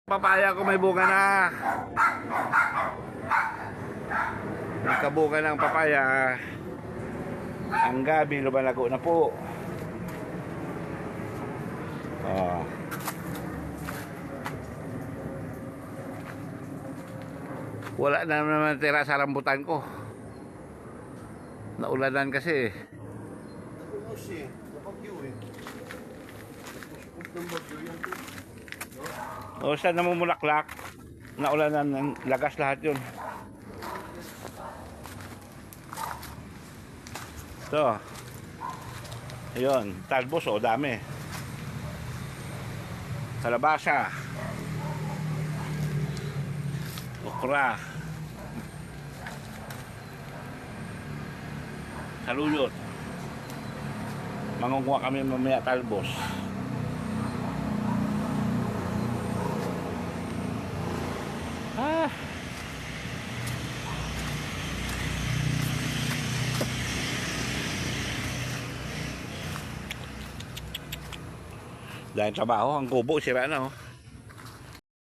Papaya ko may bunga na. Nagkabunga ng papaya. Ang gabi lumalago na po. Oh. Wala na naman tira sa rambutan ko. Naulanan kasi. O saan namumulaklak? Naulanan, lagas lahat yun. Ito. Ayun, talbos o dami. Kalabasa. Okra. Saluyot. Mangunguha kami mamaya talbos. Dahil trabaho, ang kubo, sira na oh.